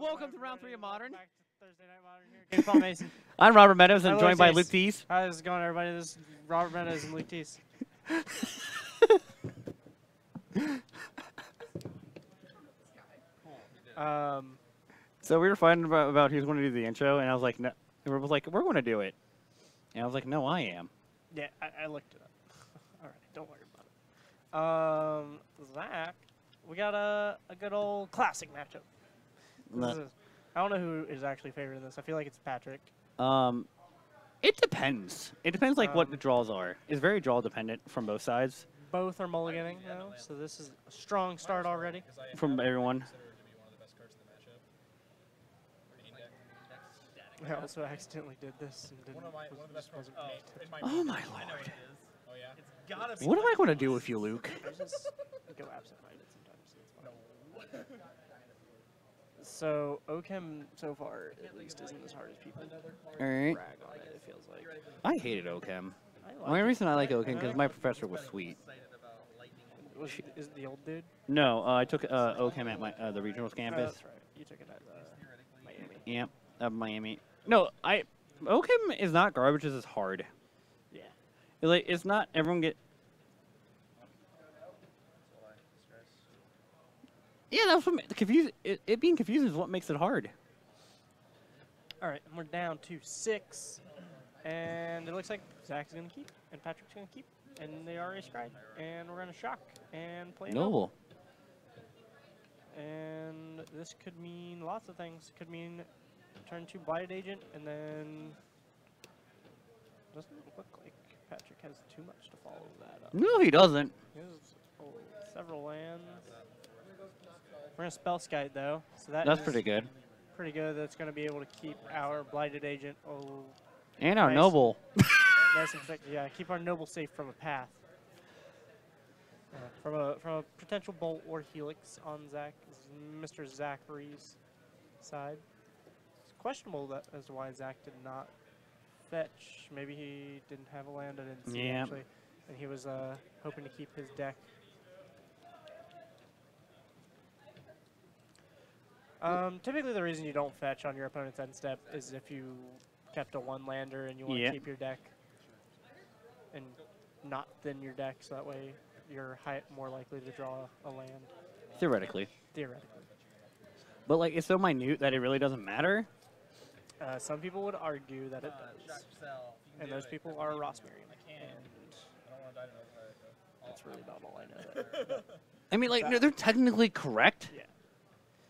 Welcome to round 3 of Modern. Back to Thursday Night Modern here. GameSwap Mason. I'm Robert Meadows and Hello, joined by Jace. Luke Tees. How's it going, everybody? This is Robert Meadows and Luke Tees. So we were fighting about who's going to do the intro, and I was like, no. And we were like, we're going to do it. And I was like, no, I am. Yeah, I looked it up. All right, don't worry about it. Zach, we got a good old classic matchup. I don't know who is actually favoring this. I feel like it's Patrick. It depends. It depends like what the draws are. It's very draw dependent from both sides. Both are mulliganing though, so this is a strong start already. From everyone. I also accidentally did this and didn't. Oh my lord. What am I going to do with you, Luke? I just go absent-minded sometimes. So it's fine. So Ochem so far at least isn't as hard as people Alright. brag on it. It feels like. I hated Ochem. I The only reason I like Ochem because my professor was sweet. Is it the old dude? No, I took Ochem at my the regional Oh, campus. that's right. You took it at Miami. Yep, Miami. No, Ochem is not garbage. It's just hard. Yeah. Like it's not everyone get. Yeah, that's what confused. It being confusing is what makes it hard. All right, and we're down to 6, and it looks like Zach's gonna keep, and Patrick's gonna keep, and they already scried, and we're gonna shock and play Noble. And this could mean lots of things. Could mean turn 2 Blighted Agent, and then doesn't look like Patrick has too much to follow that up. No, he doesn't. He has several lands. We're gonna spell Skite though, so that's pretty good. Pretty good. That's gonna be able to keep our Blighted Agent. And our nice. Noble. Nice and effective. Yeah, keep our Noble safe from a path. From a potential Bolt or Helix on Mr. Zachary's side. It's questionable as to why Zach did not fetch. Maybe he didn't have a land. I didn't see actually, and he was hoping to keep his deck. Typically, the reason you don't fetch on your opponent's end step is if you kept a 1-lander and you want to keep your deck and not thin your deck, so that way you're more likely to draw a land. Theoretically. Theoretically. But like, it's so minute that it really doesn't matter. Some people would argue that it does, and those people are Ross Merriam, and that's really about all I know there. I mean, like, no, they're technically correct. Yeah.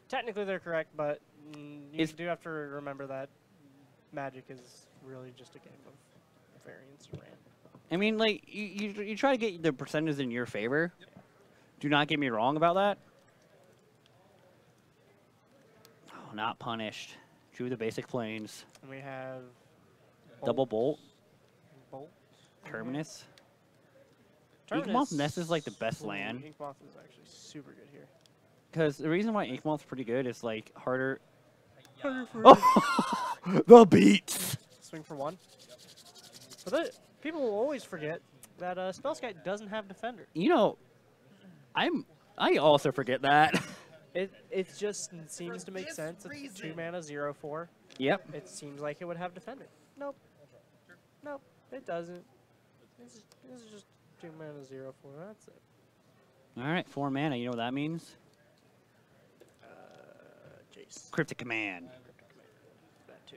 Technically, they're correct, but you do have to remember that Magic is really just a game of variance and random. I mean, like, you try to get the percentages in your favor. Yeah. Do not get me wrong about that. Oh, not punished. Drew the basic planes. And we have double Bolt. Bolt. Terminus. Inkmoth Nest is like the best land. Inkmoth is actually super good here. Because the reason why Inkmoth's pretty good is like harder. Oh, the beats. Swing for 1. But people will always forget that Spellskite doesn't have Defender. You know, I also forget that. It just seems to make sense. It's 2 mana 0/4. Yep. It seems like it would have Defender. Nope. Nope. It doesn't. This is just 2 mana 0/4. That's it. All right, 4 mana. You know what that means? Jace. Cryptic Command. That too.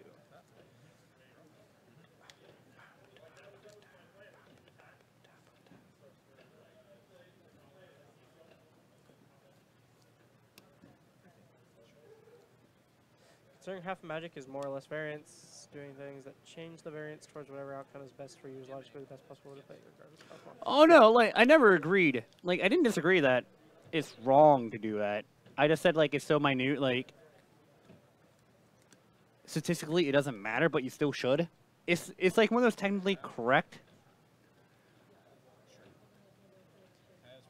Considering half Magic is more or less variance, doing things that change the variance towards whatever outcome is best for you is logically the best possible way to play regardless of outcome. Oh no, like I never agreed. Like I didn't disagree that it's wrong to do that. I just said like it's so minute, like statistically it doesn't matter, but you still should. It's like one of those technically correct.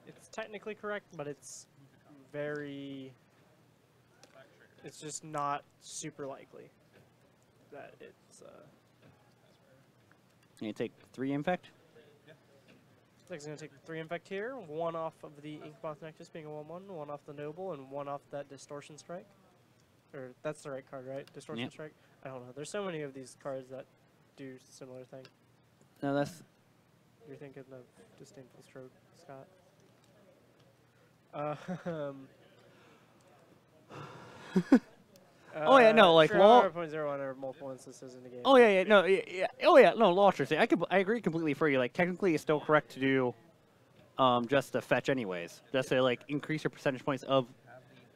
It's technically correct, but it's very. It's just not super likely that it's. You take 3 Infect? It's going to take 3 Infect here, 1 off of the Inkmoth Nexus being a 1/1, 1 off the Noble, and 1 off that Distortion Strike. Or that's the right card, right? Distortion Yep. Strike? I don't know. There's so many of these cards that do similar thing. No, that's... You're thinking of Disdainful Stroke, Scott. Oh, yeah, no, like, sure, law... 0.01 are multiple instances in the game. Oh, yeah, no, yeah. Oh, yeah, no, law truth. I agree completely for you. Like, technically, it's still correct to do just to fetch anyways. Just to, like, increase your percentage points of...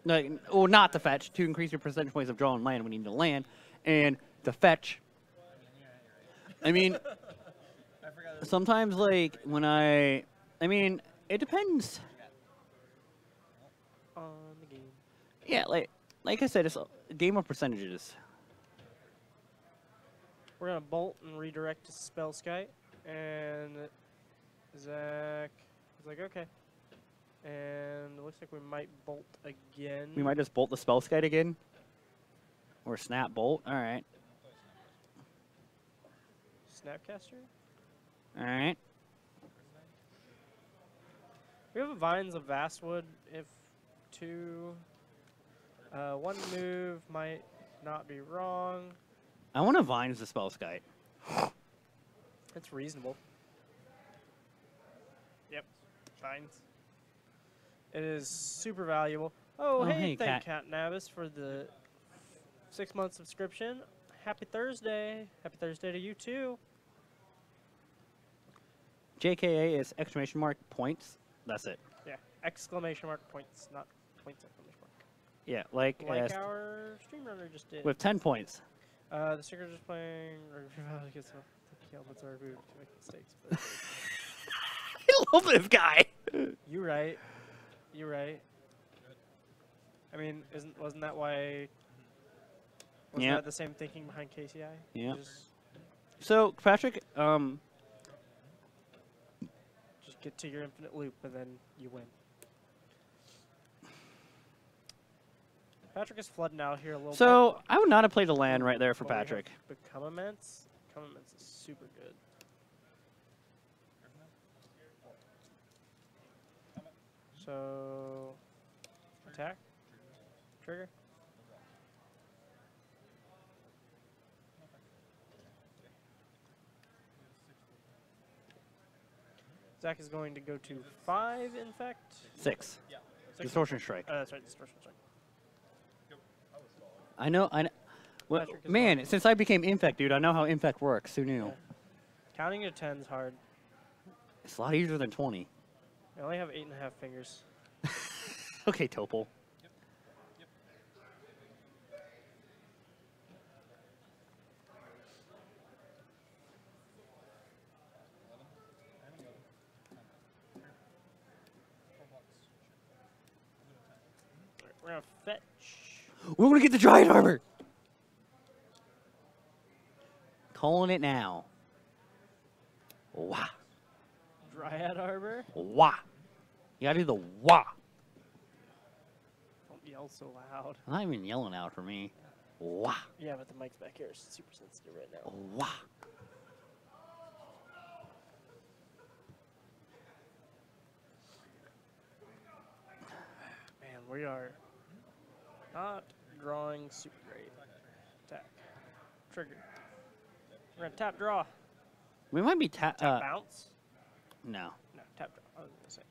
Like, well, not to fetch, to increase your percentage points of drawing land when you need to land. And to fetch... I mean... Sometimes, like, when I mean, it depends. On the game. Yeah, like I said, it's a game of percentages. We're going to bolt and redirect to Spell Sky. And Zach is like, okay. And it looks like we might bolt again. We might just bolt the spell skite again. Or snap bolt. All right. Snapcaster? All right. We have a Vines of Vastwood if two. One move might not be wrong. I want to vines the spell skite. It's reasonable. Yep. Vines. It is super valuable. Oh, hey, thank Cat Navis for the 6-month subscription. Happy Thursday. Happy Thursday to you too. JKA is exclamation mark points. That's it. Yeah, exclamation mark points, not points exclamation mark. Yeah, like our stream runner just did. With 10 points. The sticker just playing. I guess the elements are removed to make mistakes. But I love this guy. You're right. You're right. I mean, wasn't that why? Wasn't that the same thinking behind KCI? Yeah. So Patrick, just get to your infinite loop and then you win. Patrick is flooding out here a little bit. So I would not have played a land right there for Patrick. Become Immense. Become Immense is super good. So attack. Trigger. Zach is going to go to 5 Infect. 6. Distortion Strike. That's right, Distortion Strike. I know. Well, man, since I became Infect, dude, I know how Infect works. Who knew? Yeah. Counting to 10 is hard. It's a lot easier than 20. I only have 8.5 fingers. Okay, Topol. We're gonna fetch. We're gonna get the Dryad Arbor. Calling it now. Wah. Dryad Arbor? Wah. You gotta do the wah. Don't yell so loud. I'm not even yelling out for me. Wah. Yeah, but the mic's back here is super sensitive right now. Wah. Man, we are not drawing super great. Attack. Trigger. We're gonna tap draw. We might be Tap bounce? No. No, tap draw. I was gonna say.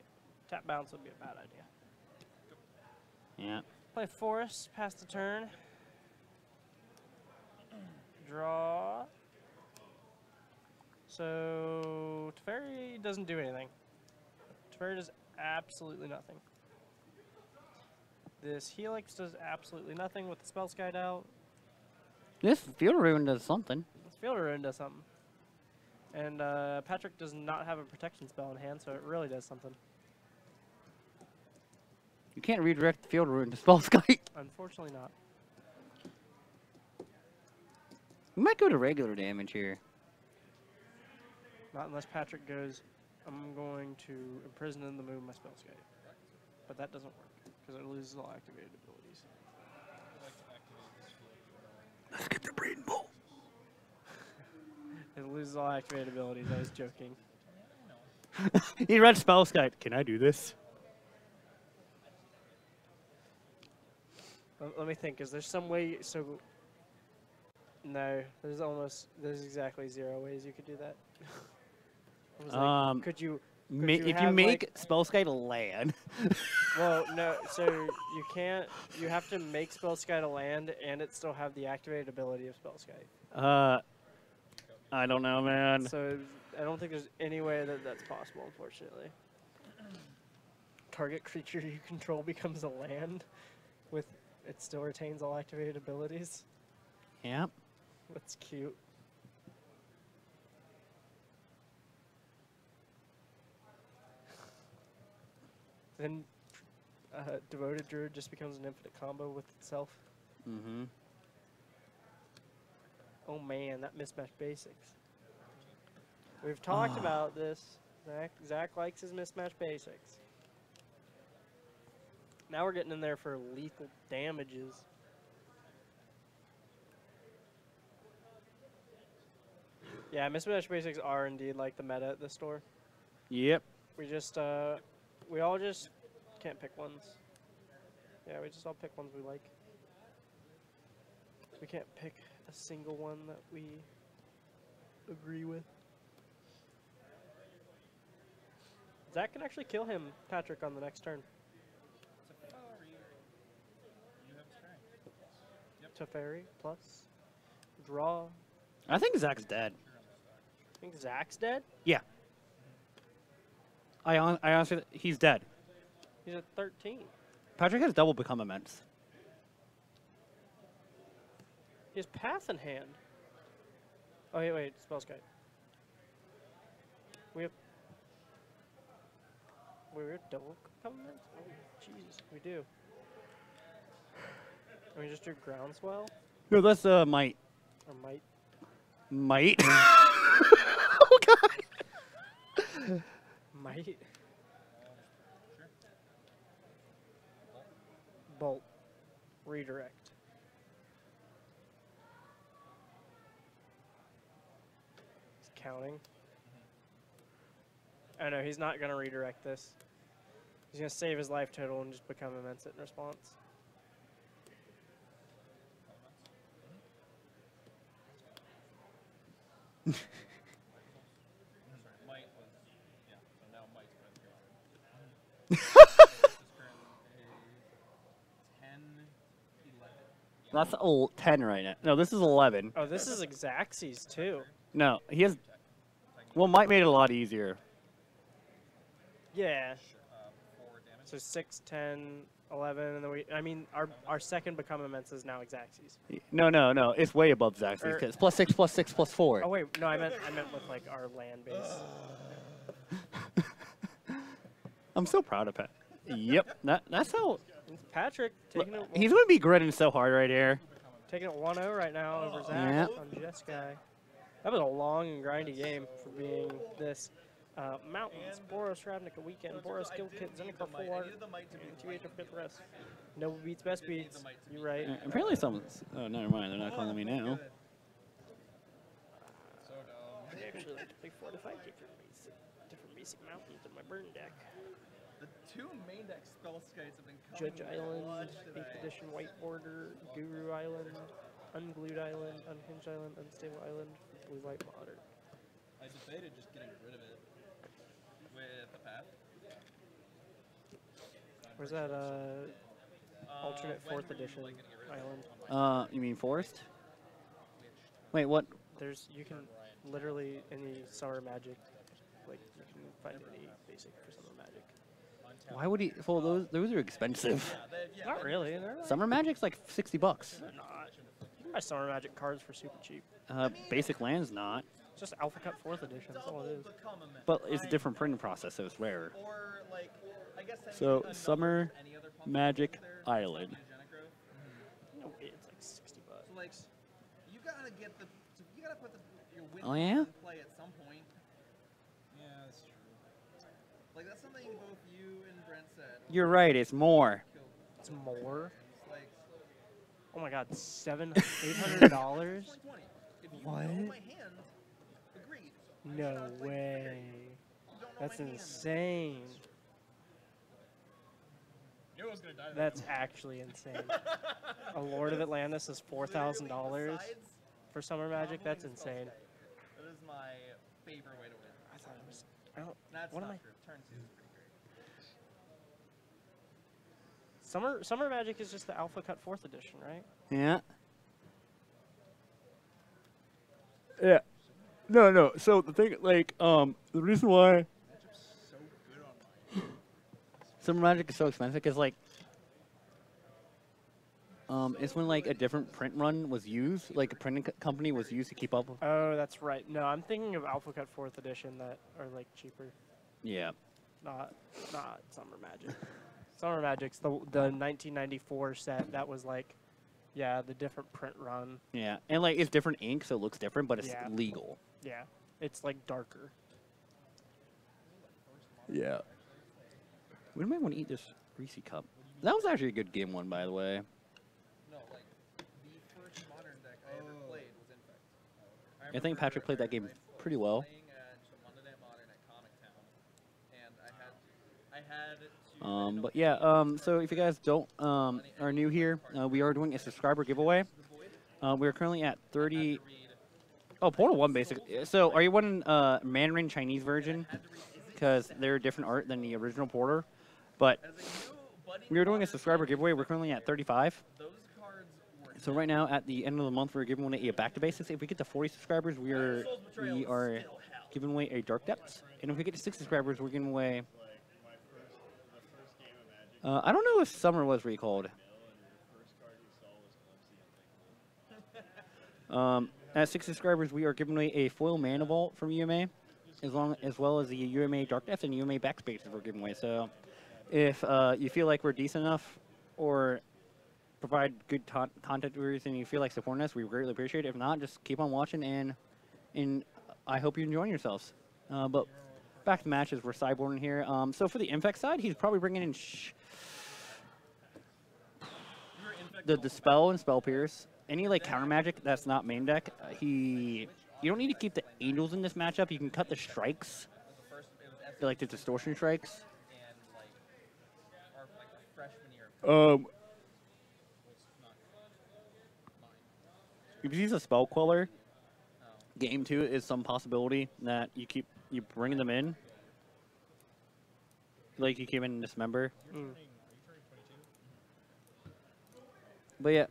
Tap bounce would be a bad idea. Yeah. Play Forest, pass the turn. Draw. So Teferi doesn't do anything. Teferi does absolutely nothing. This Helix does absolutely nothing with the spell skite out. This Field Ruin does something. This Field Ruin does something. And Patrick does not have a protection spell in hand, so it really does something. You can't redirect the Field Ruin to spell skite. Unfortunately not. We might go to regular damage here. Not unless Patrick goes, I'm going to imprison in the moon my spell skite. But that doesn't work, because it loses all activated abilities. Let's get the breeding bull. It loses all activated abilities, I was joking. He read spell skite. Can I do this? let me think. Is there some way? So no, there's exactly 0 ways you could do that. I was like, could you? If you make Spell Sky to land. Well, no. So you can't. You have to make Spell Sky to land, and it still have the activated ability of Spell Sky. I don't know, man. So I don't think there's any way that that's possible, unfortunately. Target creature you control becomes a land, with it still retains all activated abilities. Yep. That's cute. Then Devoted Druid just becomes an infinite combo with itself. Mm-hmm. Oh man, that mismatched basics. We've talked about this. Zach likes his mismatched basics. Now we're getting in there for lethal damages. Yeah, mismatched basics are indeed like the meta at the store. Yep. We just, we all just can't pick ones. Yeah, we just all pick ones we like. We can't pick a single one that we agree with. Zach can actually kill him, Patrick, on the next turn. Teferi plus draw. I think Zach's dead. I think Zach's dead. Yeah. I honestly, he's dead. He's at 13. Patrick has double become immense. He has Path in hand. Oh, wait, Spell Sky. We have double become immense? Oh, Jesus, we do. And we just do Groundswell? No, that's might. Or Might? Might? Oh, God. Might? Bolt. Redirect. He's counting. Oh no, he's not going to redirect this. He's going to save his life total and just become immense in response. That's 10 right now. No, this is 11. Oh, this is Xaxes too. No, he has. Well, Might made it a lot easier. Yeah. So 6, 10, 11, and then I mean, our second become immense is now Xaxes. No. It's way above Zach's because +6, +6, +4. Oh wait, no, I meant with like our land base. I'm so proud of Pat. Yep, that's how. It's Patrick taking it. He's gonna be gritting so hard right here. Taking it 1-0 right now over Zach on Jeskai. That was a long and grindy game for being this. Mountains, Boros, Ravnica Weekend, Boros, Guild Kit, Zendikar 4, and 2H of 5th Rest. No beats, best beats. You're right. Apparently someone's. Oh, never mind. They're not calling me now. I actually like to play 4 to 5 different basic mountains in my burn deck. The two main deck spell skies have been Judge Island, 8th edition White Border, Guru Island, Unglued Island, Unhinged Island, Unstable Island, Blue-White Modern. I debated just getting rid of it with the path. Where's that alternate 4th edition island? You mean Forest? Wait, what? You can literally any summer magic, like you can find any basic for summer magic. Why would he? Well, those are expensive. Not really. They're not. Summer Magic's like $60. They're not. You can buy summer magic cards for super cheap. Basic Land's not. It's just Alpha Cut 4th edition. That's all it is. But it's a different printing process, so it's rarer. Or like, I guess So Summer Magic Island. No, it's like $60. Like, you gotta get the, you gotta put your win Oh, yeah? in play at some point. Yeah, that's true. Like that's something both you and Brent said. You're right. It's more. It's more. It's like, Oh my God, $800. it's like 20. If you What? know my hand, agreed. No way. You don't know That's my hand. insane. knew I was gonna die. That's actually insane. A Lord of Atlantis is $4,000 for Summer Magic. That's insane. That is my favorite way to win. I thought it was. I don't. That's What not am I? true. Turn 2 is pretty great. Summer Magic is just the Alpha Cut 4th edition, right? Yeah. Yeah. No. So the thing, like, the reason why So good on mine. Summer Magic is so expensive is like, it's when like a different print run was used, like a printing company was used to keep up with. Oh, that's right. No, I'm thinking of Alpha Cut 4th edition that are like cheaper. Yeah. Not Summer Magic. Summer Magic's the 1994 set that was like, yeah, the different print run. Yeah, and like it's different ink, so it looks different, but it's Yeah. legal. Yeah, it's like darker. Yeah. We might want to eat this Reese cup. That was actually a good game one, by the way. No, like, the first modern deck I ever played was Infect. I think Patrick played that game pretty well. Playing at Monday Night Modern at Comic Town, and I had to. But yeah, so if you guys don't are new here, we are doing a subscriber giveaway. We are currently at 30. Oh, Portal 1 basically. So are you wanting Mandarin Chinese version? Because they're different art than the original Porter. But we are doing a subscriber giveaway. We're currently at 35. Those cards were So right now, at the end of the month, we're giving away a back to basics. If we get to 40 subscribers, we are giving away a Dark Depths. And if we get to 6 subscribers, we're giving away. I don't know if Summer was recalled. At 6 subscribers, we are giving away a foil Mana Vault from UMA, as well as the UMA Dark Depths and UMA Backspaces we're giving away. So if you feel like we're decent enough or provide good content viewers and you feel like supporting us, we greatly appreciate it. If not, just keep on watching, and I hope you're enjoying yourselves. But back to matches, we're sideboarding here. So for the Infect side, he's probably bringing in the Dispel and Spell Pierce. Any like counter magic that's not main deck, you don't need to keep the Angels in this matchup. You can cut the strikes, like the Distortion strikes. and like our freshman year. If you use a Spell Queller, game 2 is some possibility that you bring them in, like you came in Dismember. But yeah.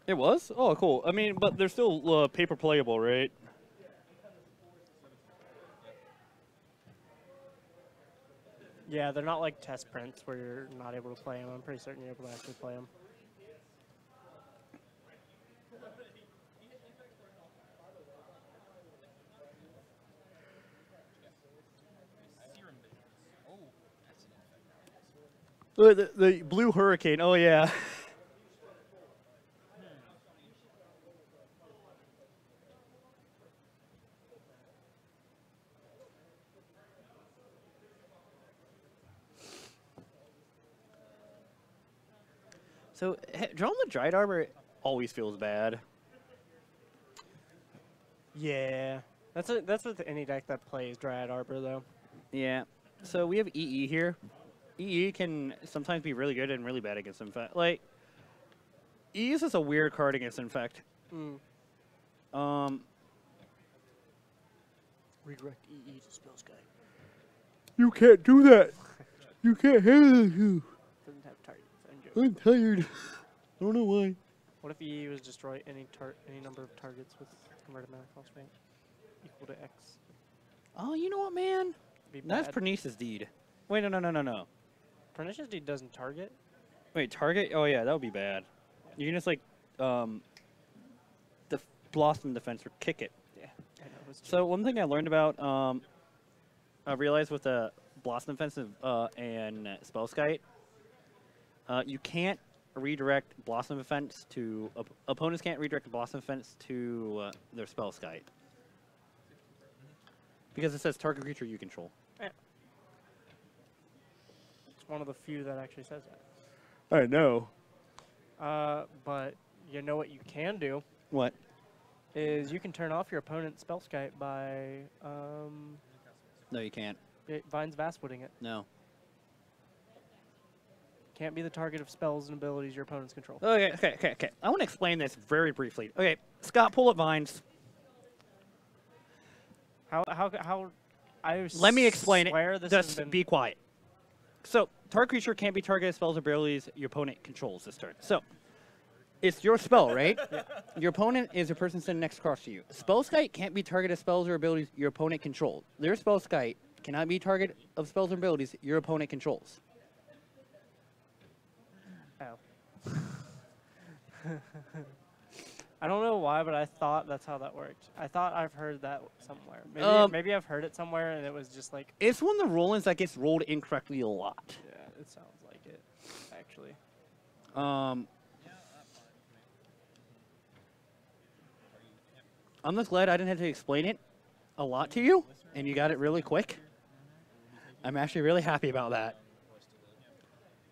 It was? Oh, cool. I mean, but they're still paper playable, right? Yeah, they're not like test prints where you're not able to play them. I'm pretty certain you're able to actually play them. The Blue Hurricane. Oh, yeah. So, drawing the Dryad Arbor always feels bad. Yeah, that's with any deck that plays Dryad Arbor though. Yeah. So we have EE here. EE can sometimes be really good and really bad against Infect. Like, EE is just a weird card against Infect. Redirect EE to Spell Sky. You can't do that. You can't handle you. Doesn't have targets. I'm joking. I'm tired. I don't know why. What if EE was destroy any number of targets with converted mana cost rate equal to X? Oh, you know what, man? Be That's bad. Pernice's Deed. Wait, no. Pernicious Deed doesn't target. Wait, target? Oh, yeah, that would be bad. You can just, like, the Blossom Defense or kick it. Yeah, I know. So one thing I learned about, I realized with the Blossom Defense and Spellskite, you can't redirect Blossom Defense to opponents can't redirect Blossom Defense to their spell Sky. Because it says target creature you control. Yeah. It's one of the few that actually says that. I know. But you know what you can do What? is you can turn off your opponent's spell Skype by No, you can't. Vine's Vastwooding it. No. Can't be the target of spells and abilities your opponents control. Okay. I want to explain this very briefly. Okay, Scott, pull up Vines. How I Let me explain swear it. This has Just been be quiet. So, target creature can't be targeted spells or abilities your opponent controls this turn. So, it's your spell, right? Yeah. Your opponent is the person sitting next across to you. Spell Skite can't be targeted spells or abilities your opponent controls. Their spell Skite cannot be target of spells or abilities your opponent controls. Ow. I don't know why, but I thought that's how that worked. I thought I've heard that somewhere. Maybe I've heard it somewhere, and it was just like. It's one of the roll-ins that gets rolled incorrectly a lot. Yeah, it sounds like it, actually. I'm just glad I didn't have to explain it a lot to you, and you got it really quick. I'm actually really happy about that.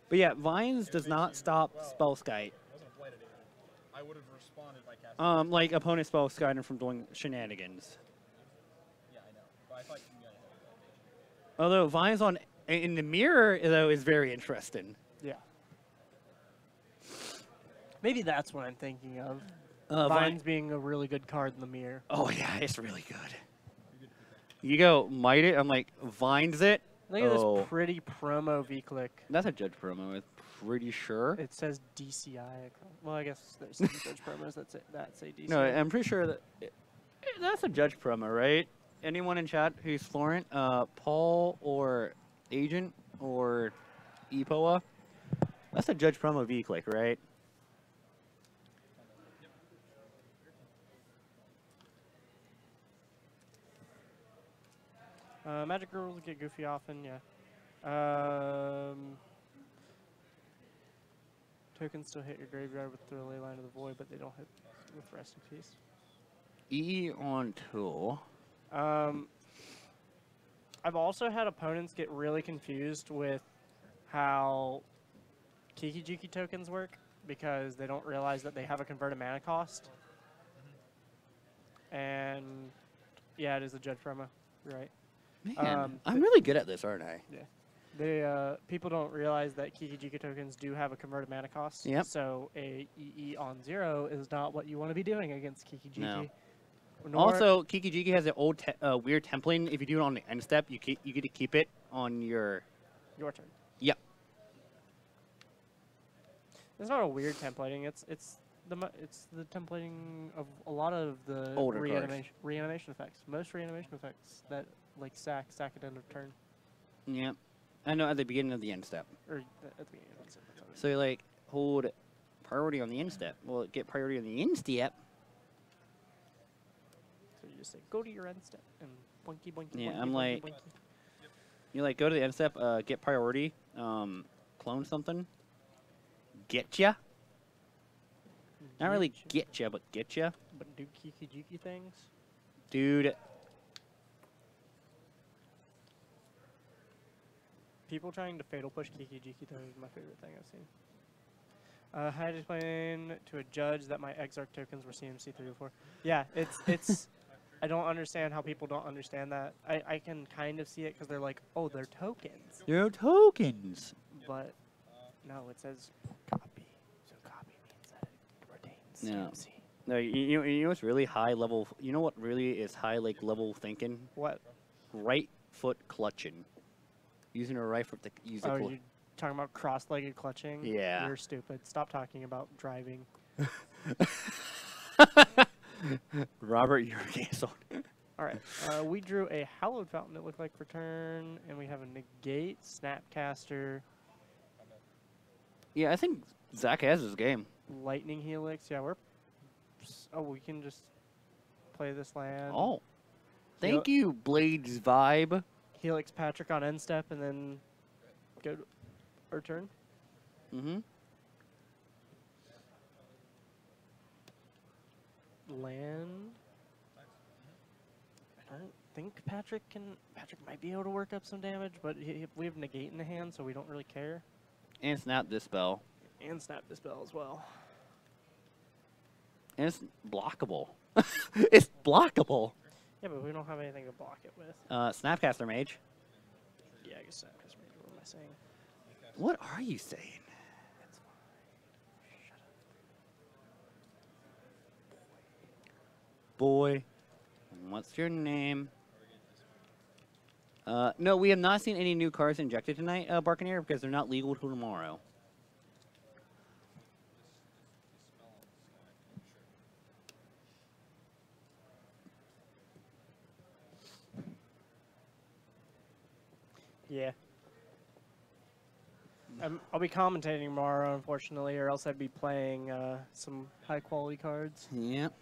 But yeah, Vines does not stop spell Skite. I would have responded by casting. Like opponent spell Skite from doing shenanigans. Yeah, I know. But I thought you guys had that. Although Vines in the mirror though is very interesting. Yeah. Maybe that's what I'm thinking of. Vines being a really good card in the mirror. Oh yeah, it's really good. You go might it. I'm like Vines it. Look at this pretty promo V-Click. That's a Judge promo. I'm pretty sure. It says DCI. Well, I guess there's some Judge promos that say DCI. No, I'm pretty sure that that's a Judge promo, right? Anyone in chat who's Florent, Paul or Agent or EPOA? That's a Judge promo V-Click, right? Magic rules get goofy often, yeah. Tokens still hit your graveyard with the Ley Line of the Void, but they don't hit with Rest in Peace. E on tool. I've also had opponents get really confused with how Kiki-Jiki tokens work because they don't realize that they have a converted mana cost. And yeah, it is a Judge promo, you're right. Man, I'm really good at this, aren't I? Yeah. People don't realize that Kiki-Jiki tokens do have a converted mana cost. Yep. So a EE on 0 is not what you want to be doing against Kiki-Jiki. No. Nor Also, Kiki-Jiki has an old weird templating. If you do it on the end step, you get to keep it on your turn. Yep. It's not a weird templating. It's the templating of a lot of the older reanimation effects. Most reanimation effects that like sack at end of turn. Yep. I know at the beginning of the end step. Or at the beginning of the step. So you like hold priority on the end step. Well, get priority on the end step. So you just say go to your end step and boinky boinky. Yeah, boinky, I'm boinky, like, boinky. you like go to the end step, get priority, clone something, get ya. Not really get ya, but get ya. But do Kiki-Jiki things. Dude. People trying to fatal push Kiki-Jiki though is my favorite thing I've seen. I had to explain to a judge that my Exarch tokens were CMC 3 or 4. Yeah, it's I don't understand how people don't understand that. I can kind of see it because they're like, oh, they're tokens. They're tokens. But no, it says copy. So copy means that it retains CMC. No, you know what's really high level? You know what really is high level thinking? What? Right foot clutching. Using a right foot to use the you talking about cross-legged clutching? Yeah. You're stupid. Stop talking about driving. Robert, you're canceled. All right. We drew a Hallowed Fountain, it looked like, for turn, and we have a Negate, Snapcaster. Yeah, I think Zach has his game. Lightning Helix. Yeah, we can just play this land. Oh. Thank you, Blades Vibe. Helix Patrick on end step, and then go to our turn. Mm-hmm. land. I don't think Patrick might be able to work up some damage, but we have negate in the hand, so we don't really care. And snap this spell. And snap this spell as well. And it's blockable. It's blockable. Yeah, but we don't have anything to block it with. Snapcaster Mage. Yeah, I guess Snapcaster Mage. What am I saying? What are you saying? It's fine. Shut up. Boy, what's your name? No, we have not seen any new cards injected tonight, Barkaneer, because they're not legal till tomorrow. Yeah. I'll be commentating tomorrow, unfortunately, or else I'd be playing some high-quality cards. Yep.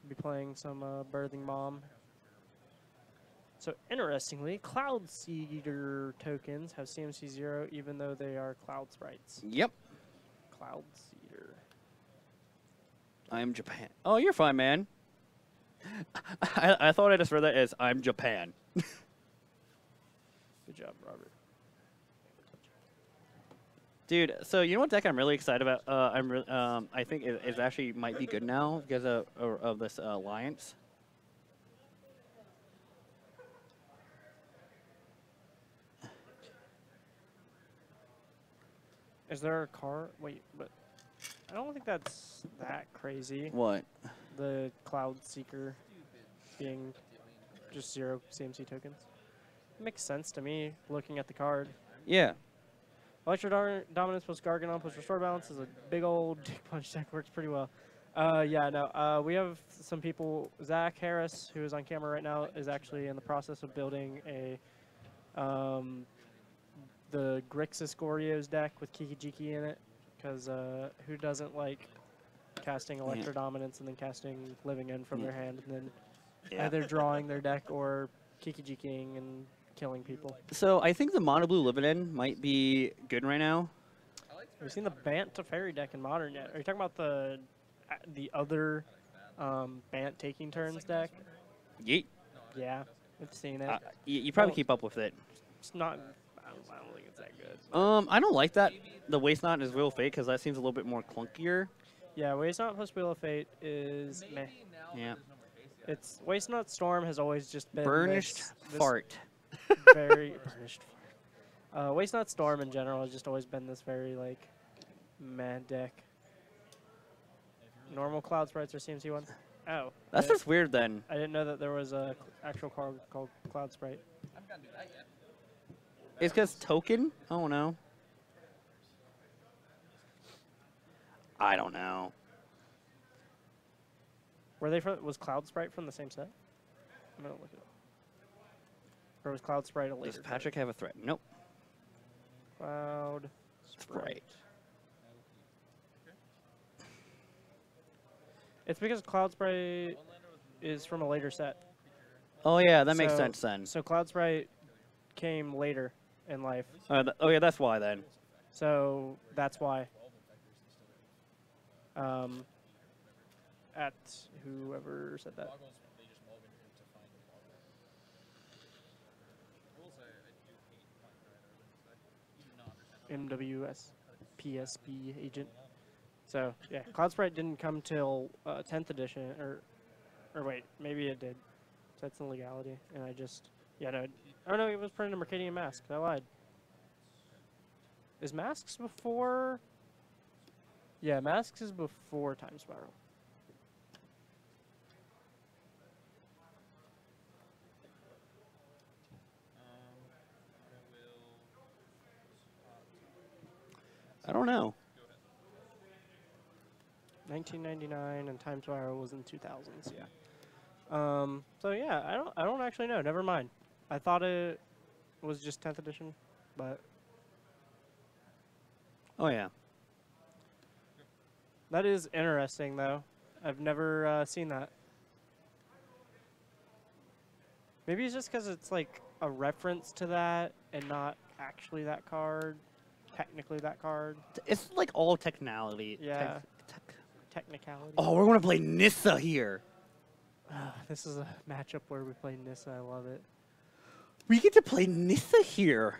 Be playing some Birthing Mom. So, interestingly, Cloud Seeder tokens have CMC 0, even though they are Cloud Sprites. Yep. Cloud Seeder. I'm Japan. Oh, you're fine, man. I thought I just read that as I'm Japan. Good job, Robert. Dude, so you know what deck I'm really excited about? I think it actually might be good now because of this alliance. Is there a car? Wait, but I don't think that's that crazy. What? The Cloud Seeker being just 0 CMC tokens. It makes sense to me, looking at the card. Yeah. Electro Dominance plus Garganon plus Restore Balance is a big old Dick Punch deck. Works pretty well. Yeah, no. We have some people. Zach Harris, who is on camera right now, is actually in the process of building a the Grixis Goryo's deck with Kiki-Jiki in it. Because who doesn't like casting Electro Dominance and then casting Living End from their hand and then either drawing their deck or Kiki-Jiking and killing people. So I think the mono blue Living might be good right now. Have you seen the Bant to Fairy deck in Modern yet? Are you talking about the other Bant taking turns deck? Yeet. Yeah, I've seen it. You probably keep up with it. It's not. I don't think it's that good. I don't like that. The Waste Not is Wheel of Fate because that seems a little bit more clunkier. Yeah, Waste Not plus Wheel of Fate is meh. Yeah. It's Waste Not Storm has always just been Burnished this fart. very burnished fart. Waste Not Storm in general has just always been this very like meh deck. Normal Cloud Sprites or CMC one. Oh, That's just weird then. I didn't know that there was a actual card called Cloud Sprite. I'm gonna do that yet. It's because token? I don't know. I don't know. Were they from? Was Cloud Sprite from the same set? I'm gonna look it up. Or was Cloud Sprite a later? Does Patrick have a threat? Nope. Cloud Sprite. Right. It's because Cloud Sprite is from a later set. Oh yeah, that makes sense then. So Cloud Sprite came later in life. Oh yeah, that's why then. So that's why. At whoever said that. MWS PSB agent. So yeah, Cloud Sprite didn't come till 10th edition, or wait, maybe it did. So that's in legality, and I just no. Oh no, it was printed in Mercadian Masks. I lied. Is Masks before? Yeah, Masks is before Time Spiral. I don't know. 1999 and Time Spiral was in 2000s. Yeah. So yeah, I don't actually know. Never mind. I thought it was just 10th edition, but Oh yeah. that is interesting though. I've never seen that. Maybe it's just because it's like a reference to that and not actually that card. Technically that card. It's like all technicality. Yeah. technicality. Oh, we're going to play Nissa here. This is a matchup where we play Nissa. I love it. We get to play Nissa here.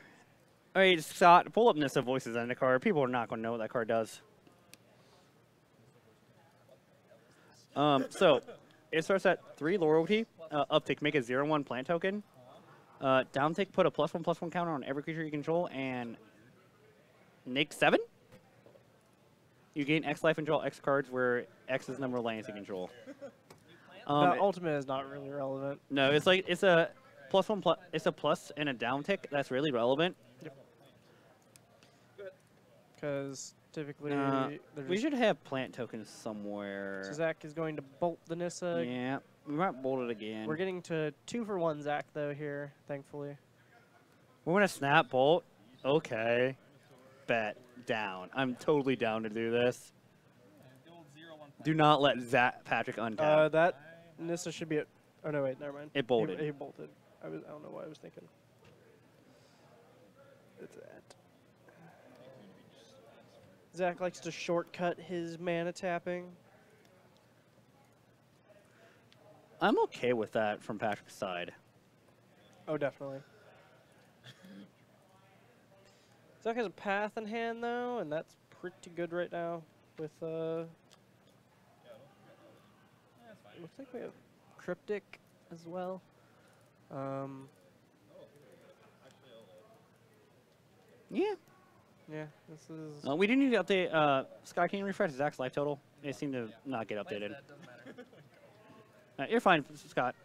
All right, Scott, pull up Nissa voices on the card. People are not going to know what that card does. So it starts at 3 loyalty. Uptick, make a 0/1 plant token. Downtick, put a +1/+1 counter on every creature you control, and Nick 7. You gain X life and draw X cards, where X is the number of lands you control. The ultimate is not really relevant. No, it's like it's a +1+. It's a plus and a downtick. That's really relevant. Because typically, We should have plant tokens somewhere. So Zach is going to bolt the Nissa. Yeah, we might bolt it again. We're getting to 2-for-1 Zach though here, thankfully. We're gonna snap bolt. Okay. Bet down. I'm totally down to do this. Do not let Patrick untap. That Nissa should be at. Oh no, wait, never mind. It bolted. He bolted. I don't know what I was thinking. It's that. Zach likes to shortcut his mana tapping. I'm okay with that from Patrick's side. Oh, definitely. Zach has a path in hand though, and that's pretty good right now. With looks like we have Cryptic as well. Yeah. Yeah, this is. We do need to update. Scott, can you refresh Zach's life total? It seemed to not get updated. You're fine, Scott.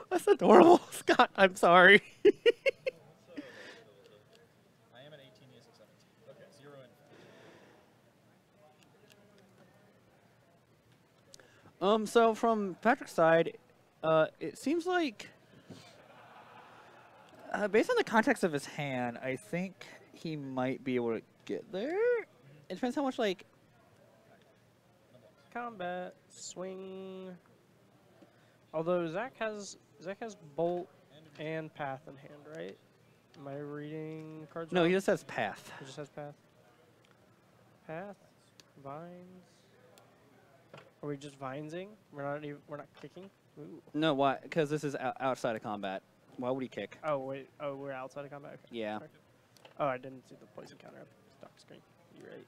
That's adorable, Scott. I'm sorry. I am at 18, yes, 17. Okay, 0 in. So from Patrick's side, it seems like, based on the context of his hand, I think he might be able to get there. It depends how much, like... Combat, swing. Although Zach has bolt and path in hand, right? Am I reading cards No, wrong? he just says path. He just has path. Path, vines. Are we just vinesing? We're not kicking. Ooh. No, why? Because this is outside of combat. Why would he kick? Oh wait. Oh, we're outside of combat. Okay. Yeah. Sorry. Oh, I didn't see the poison counter up stock screen. You're right.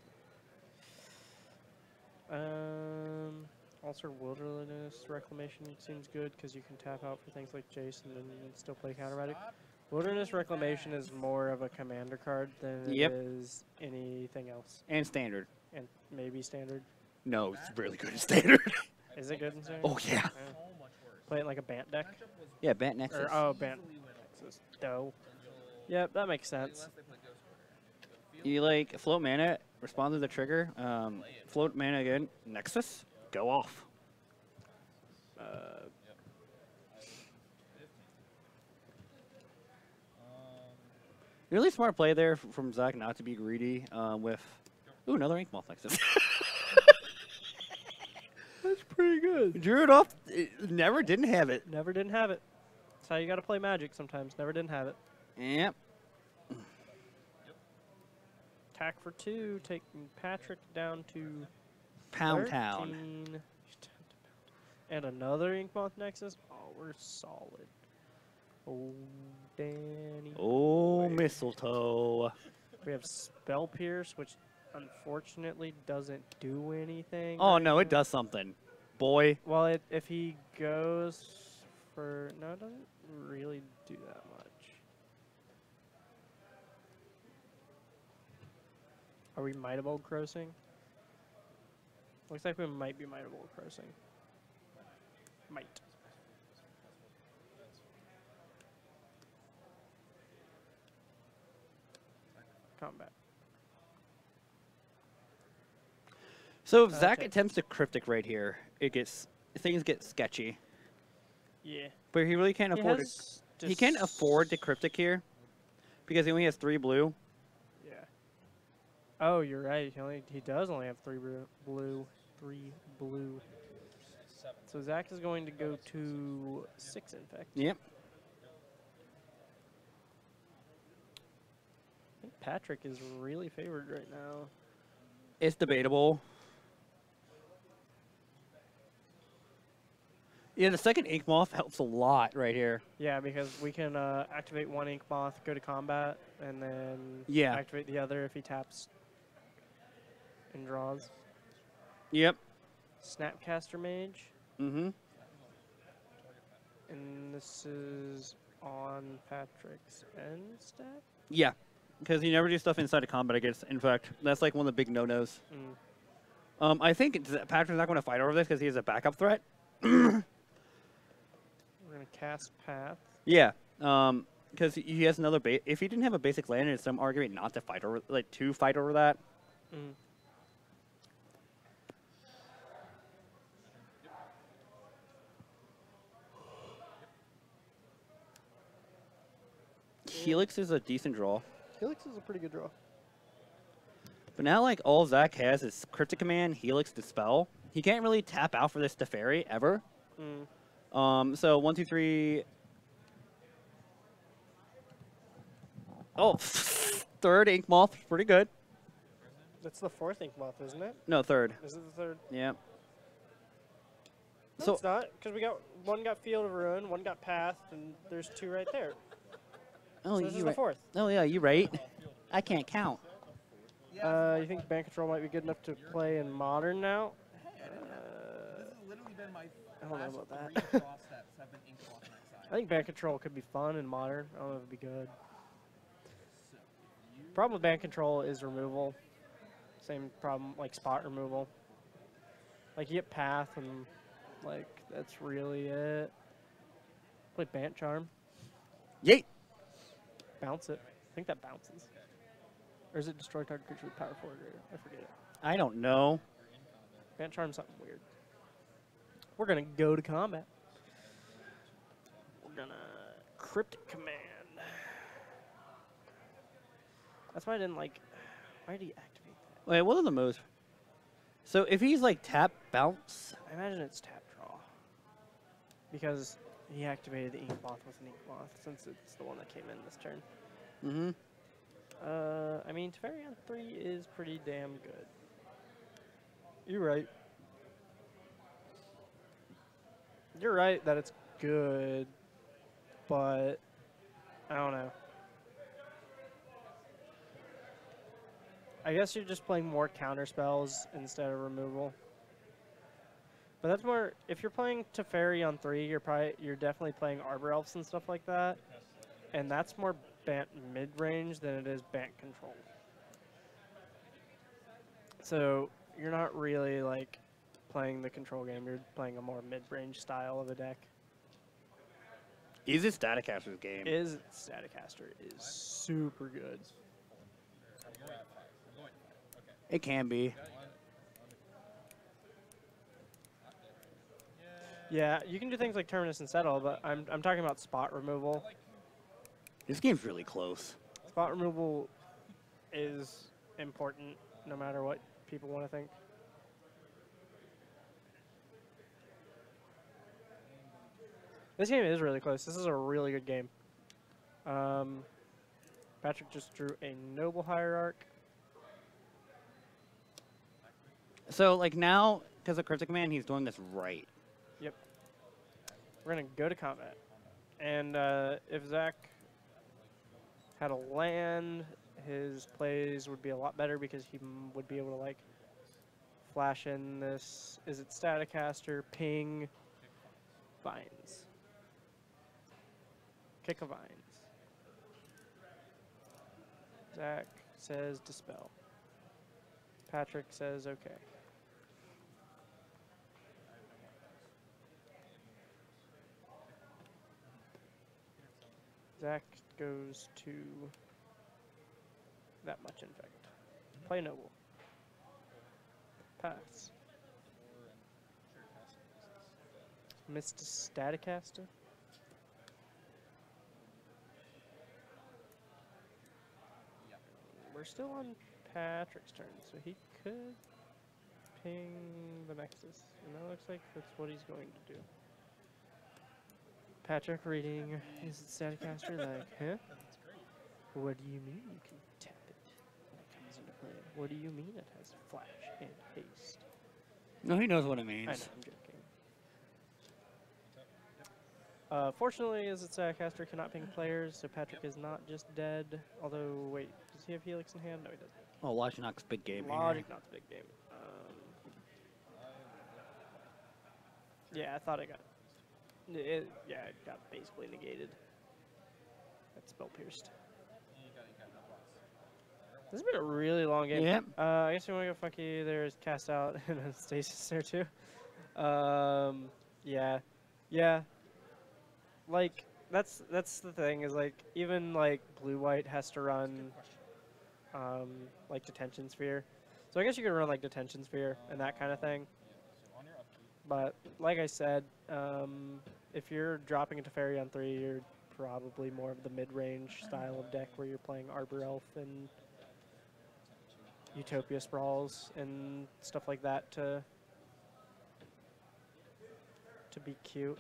Also, Wilderness Reclamation seems good because you can tap out for things like Jason and still play counter magic. Wilderness Reclamation is more of a commander card than it is anything else. And standard. And maybe standard. No, it's really good in standard. Is it good in standard? Oh, yeah. Play it like a Bant deck? Yeah, Bant Nexus. Or, oh, Bant Nexus. Doe. Yep, that makes sense. You, like, float mana, respond to the trigger, float mana again, Nexus, go off. Really smart play there from Zach not to be greedy with... Ooh, another Ink Moth Nexus. That's pretty good. Drew it off. Never didn't have it. Never didn't have it. That's how you got to play Magic sometimes. Never didn't have it. Yep. Attack for 2, taking Patrick down to Pound 13. Town. And another Inkmoth Nexus. Oh, we're solid. Oh, Danny. Oh, mistletoe. We have Spell Pierce, which unfortunately doesn't do anything. Oh, right no, it now. does something. Boy. Well, if he goes for... No, it doesn't really do that much. Are we Might of Old Crossing? Looks like we might be Might of Old Crossing. Might. Combat. So if Zach Okay. attempts to cryptic right here, things get sketchy. Yeah. But he really can't afford to. He can't afford to cryptic here because he only has 3 blue. Yeah. Oh, you're right. He does only have 3 blue. 3 blue. So Zach is going to go to 6 Infect. Yep. Patrick is really favored right now. It's debatable. Yeah, the second Ink Moth helps a lot right here. Yeah, because we can activate one Ink Moth, go to combat, and then Yeah. activate the other if he taps and draws. Yep. Snapcaster Mage. Mm-hmm. And this is on Patrick's end step? Yeah, because you never do stuff inside of combat against Infect. That's like one of the big no-nos. I think Patrick's not going to fight over this because he has a backup threat. We're going to cast Path. Yeah, because he has another base. If he didn't have a basic land, there's some argument not to fight over, like to fight over that. Helix is a decent draw. Helix is a pretty good draw. But now, like, all Zach has is Cryptic Command, Helix, Dispel. He can't really tap out for this Teferi ever. So 1, 2, 3. Oh, third Ink Moth, pretty good. That's the fourth Ink Moth, isn't it? No, third. Is it the third? Yeah. No, So it's not, because we got one got Field of Ruin, one got Path, and there's two right there. oh, So this is you the right. fourth. Oh yeah, you right. I can't count. You think Band Control might be good enough to play in Modern now? This has literally been my I don't know last about that. 3 draw steps have been Ink Moth next I think Band Control could be fun in Modern. I don't know if it'd be good. Problem with Band Control is removal. Same problem like spot removal. Like you get Path and like that's really it. Play Bant Charm. Yeet. Bounce it. I think that bounces. Or is it destroy target creature with power 4 or greater? I forget. I don't know. Bant Charm's something weird. We're gonna go to combat. We're gonna Cryptic Command. That's why I didn't like. Why did he activate that? Wait, what are the moves? So if he's like tap bounce, I imagine it's tap draw. Because he activated the Ink Moth with an Ink Moth, since it's the one that came in this turn. I mean, Teferi on 3 is pretty damn good. You're right. You're right that it's good, but I don't know. I guess you're just playing more counter spells instead of removal. But that's more, if you're playing Teferi on 3, you're definitely playing Arbor Elves and stuff like that. And that's more Bant mid-range than it is Bant control. So you're not really like playing the control game, you're playing a more mid-range style of a deck. is it Staticaster's game? Staticaster is super good. It can be. Yeah, you can do things like Terminus and Settle, but I'm talking about spot removal. This game's really close. Spot removal is important no matter what people want to think. This game is really close. This is a really good game. Patrick just drew a Noble Hierarch. So like now, because of Cryptic Command, he's doing this right. Yep. We're going to go to combat. And if Zach had a land, his plays would be a lot better because he would be able to like flash in this, is it Staticaster, ping, vines. Kick a vines. Zach says dispel. Patrick says okay. Zach goes to that much Infect. Play Noble. Pass. Missed Staticaster. We're still on Patrick's turn, so he could ping the Nexus. And that looks like that's what he's going to do. Patrick reading, is it Staticaster? Like, huh? What do you mean you can tap it? What do you mean it has flash and haste? No, he knows what it I know, means. I'm joking. Fortunately, as it's caster cannot ping players, so Patrick is not just dead. Although, wait, does he have Helix in hand? No, he doesn't. Oh, Logic Knock's big game. Logic, not the big game. Yeah, I thought it got. It got basically negated. That spell pierced. This has been a really long game. Yep. I guess you want to go funky. There's cast out and a stasis there too. Yeah. Like that's the thing is like even like blue white has to run like detention sphere. So I guess you could run like detention sphere and that kind of thing. But like I said, if you're dropping a Teferi on 3, you're probably more of the mid-range style of deck where you're playing Arbor Elf and Utopia Sprawls and stuff like that to be cute.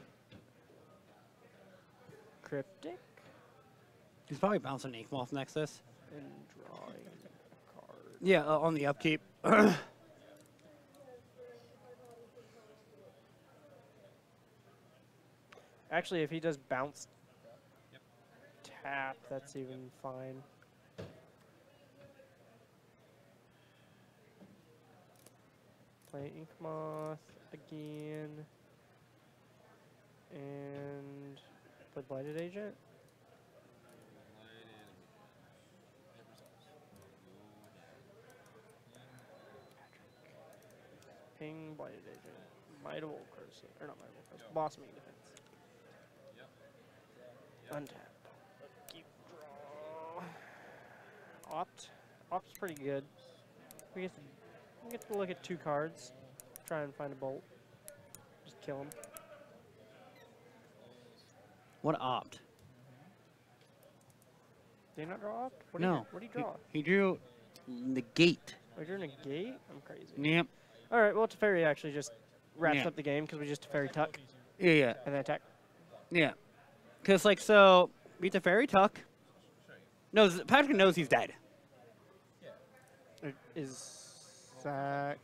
Cryptic He's probably bouncing Ink Moth Nexus. and drawing a card. Yeah, on the upkeep. Actually, if he does bounce tap, that's even fine. Play Ink Moth again. And play Blighted Agent. Ping Blighted Agent. Might of Old Curse. Or not Might of Old Curse. Boss Main Defense. Untap. Keep draw. Opt. Opt's pretty good. We get to look at 2 cards. Try and find a bolt. Just kill him. What opt? Did he not draw Opt? No. What did he draw? He drew negate. Oh, you're in a gate? I'm crazy. Yep. Alright, well, Teferi actually just wraps Yeah. up the game because we just Teferi Tuck Yeah. and then attack. Yeah. Because, like, so, beat the Fairy Tuck. Patrick knows he's dead. Is Zach.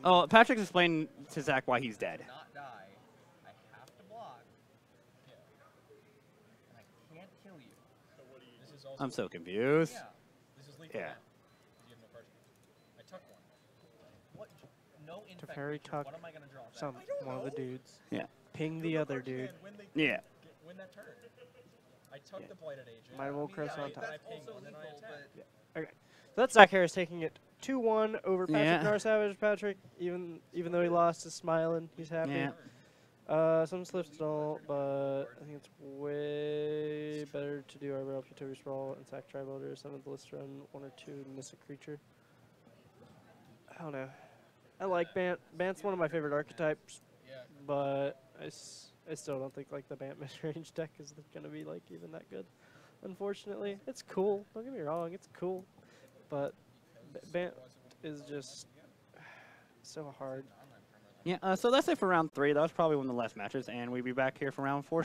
Oh, Patrick's explained to Zach why he's dead. Not die. I have to block. And I can't kill you. This is also I'm so confused. Yeah. this is lethal. Yeah. now. You have no pressure. I tuck one. What? No infect. Teferi creatures. Tuck What am I gonna draw? some one of the dudes. Yeah. Ping the other dude. Yeah. Win that turn. I tuck Yeah. the Blighted Agent. Might of Old Curse on Then top. I ping also one, then I lethal, attack. but Okay. So that's Zach Harris taking it 2-1 over Patrick Yeah. Narsavage. Patrick, even though he lost, is smiling. He's happy. Yeah. Some slips don't, but I think it's way better to do Arbor Elf, Utopia Sprawl, and sack Tri-Builder, 7th list run, 1 or 2, miss a creature. I don't know. I like Bant. Bant's one of my favorite archetypes, Yeah. but I still don't think like the Bant mid-range deck is gonna be like even that good. Unfortunately, it's cool. Don't get me wrong, it's cool, but Bant is just so hard. Yeah, so that's it for round 3. That was probably one of the last matches, and we'll be back here for round 4 shortly.